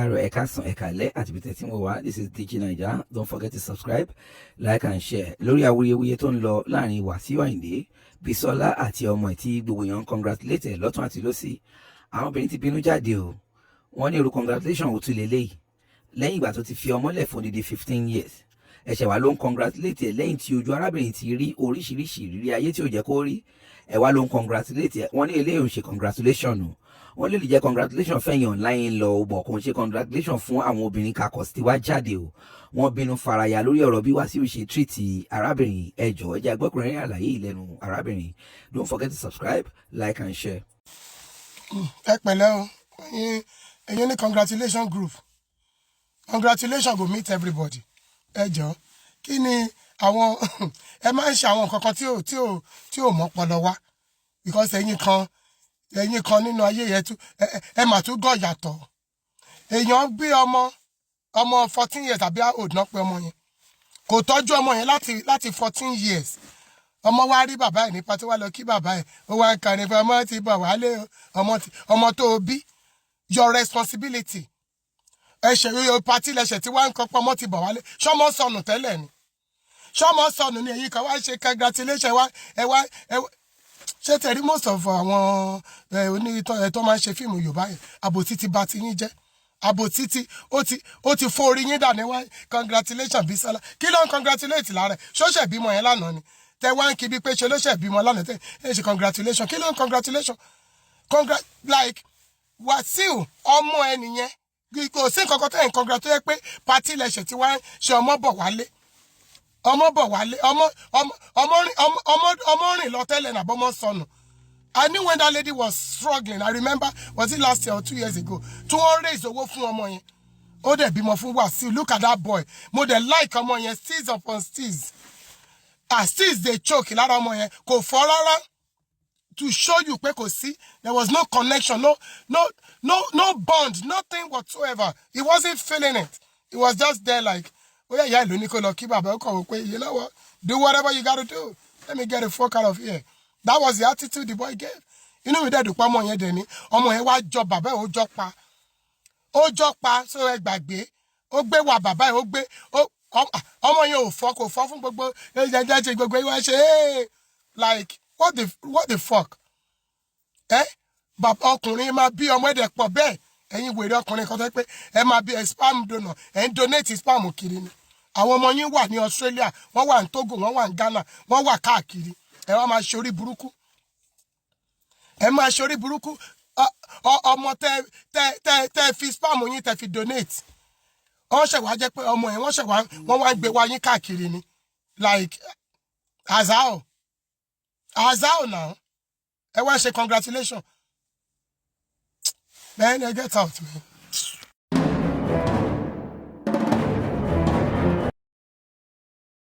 Káàárọ̀, ẹ káàsán, ẹ káalẹ́ àti bí tẹ́tí mo wá. This is DIGINAIJA. Don't forget to subscribe, like and share. Lórí awuyewuye tó ń lọ láàrin Wàsíù Àyìndé, Bisola àti ọmọ ẹ̀ tí gbogbo èèyàn congratulate lọ́tún àti lósì. Àwọn obìnrin ti bínú jáde o. Wọ́n ní irú congratulation ò tún lélẹ́yìí. Lẹ́yìn ìgbà tó ti fi ọmọ lẹ̀ fún odidi 15 years. Ẹ̀ṣẹ̀ wá ló ń congratulate ẹ̀ lẹ́yìn tí ojú arábìnrin ti rí oríṣiríṣi ìrírí ayé tí ò jẹ́ kó rí. Ẹ̀ wá ló ń congratulate ẹ̀. Wọ́n ní eléyìí ò ń ṣe congratulation o. Wọ́n lè jẹ́ congratulation fẹ́yìn online lọ bọ̀ kò ń ṣe congratulation fún àwọn obìnrin kakọ̀ tí wá jáde o. Wọ́n bínú faraya lórí ọ̀rọ̀ bí Wàsíù ṣe treat arábìnrin. Ẹ jọ̀ọ́ ẹ jẹ́ agbọ́kùnrin àlàyé ìlẹ́nu arábìnrin. Don't forget to subscribe, like and share. Ẹ pẹ̀lẹ́ o, ẹ̀yin ní congratulation group. Congratulation go meet everybody. Ẹ jọ̀ọ́ kí ni àwọn ẹ máa ń ṣe àwọn nǹkan kan tí ò mọ́ pọlọ wá because ẹ̀yin kan nínú ayé yẹn tún ẹ mà tún gọ̀ yàtọ̀. Èèyàn bí ọmọ 14 years àbí old náà pé ọmọ yẹn kò tọ́jú ọmọ yẹn láti 14 years. Ọmọ wa rí bàbá ẹ̀ nípa tí wá lọ kí bàbá ẹ̀ ó wá ń kàn ní fún ọmọ ti bọ̀ wálé ọmọ tó o bí your responsibility. Ẹ̀ṣẹ̀ yóò pati lẹ̀ṣẹ̀ tí wá ń kọ́ pé ọmọ ti bọ̀ wálé ṣọmọ sọnù tẹ́lẹ̀ ni ṣọmọ sọnù ni èyí kan wá ṣe congratulation wá ẹ wá ṣé tẹ̀rí most of àwọn onítọ̀ tó máa ń ṣe fíìmù Yorùbá yẹn àbòtí ti bà ti yín jẹ́ àbòtí tí ó ti fọ́ orí yín dàní wá congratulation Bisola kí ló ń congratulate lára ẹ̀ ṣọ́ṣẹ̀ bímọ yẹn lánàá ni tẹ wá ń kí bí pé ṣe ló ṣẹ̀ bímọ lánàá tẹ ẹ ṣe congratulation kí ló ń congratulation like Wàsíù ọmọ ẹ nìyẹn kò sí nǹkan kan tẹ̀ ń congratulate pé pati lẹ̀ṣẹ̀ tí wá ń ṣe ọmọ bọ̀ wálé ọmọ rìn lọ tẹ́lẹ̀ náà bọ́mọ sọnù. I knew when that lady was struggling. I remember, was it last year or 2 years ago? Tí wọ́n raise owó fún ọmọ yẹn. Ó dẹ̀ bímọ fún Wàsíù. Look at that boy. Mo dẹ̀ like ọmọ yẹn steez upon steez. Steez dey choke lára ọmọ yẹn. Kò fọ́ rárá. To show you pé kò sí. There was no connection, no bond, nothing whatsoever. He wasn't feeling it. He was just there like, oh yeah, ìlú ní kó lọ kí bàbá ọkọ wò pé, you know what? Do whatever you gotta do. Let me get the fuck out of here. That was the attitude the boy gave. Inú mi dẹ̀ dùn pé ọmọ yẹn dẹ̀ ni. Ọmọ yẹn wá jọ bàbá ẹ̀ ó jọ pa. Ó jọ pa so ẹ gbàgbé. Ó gbé wa bàbá ẹ̀ ó gbé. Ọmọ yẹn ò fọ́ kò fọ́ fún gbogbo ẹ̀jẹ̀ gbogbo ìwà ṣe like what the fuck? Bàbá ọkùnrin máa bí ọmọ ẹ̀dẹ̀ pọ̀ bẹ́ẹ̀. Ẹ̀yin wèrè ọkùnrin kan tó pé ẹ máa bí spam donor. Ẹ ń donate spam kiri ni. Àwọn ọmọ yín wà ní Australia, wọ́n wà ní Togo, wọ́n wà ní Ghana, wọ́n wà káàkiri. Ẹ wá máa ṣorí burúkú. Ẹ máa ṣorí burúkú. Ọmọ tẹ fi spam yín tẹ fi donate. Wọ́n ṣẹ̀ wá jẹ́ pé ọmọ yẹn wọ́n wá ń gbé wá yín káàkiri ni. Like Azao now. Ẹ wá ṣe congratulations. Man, get out, man.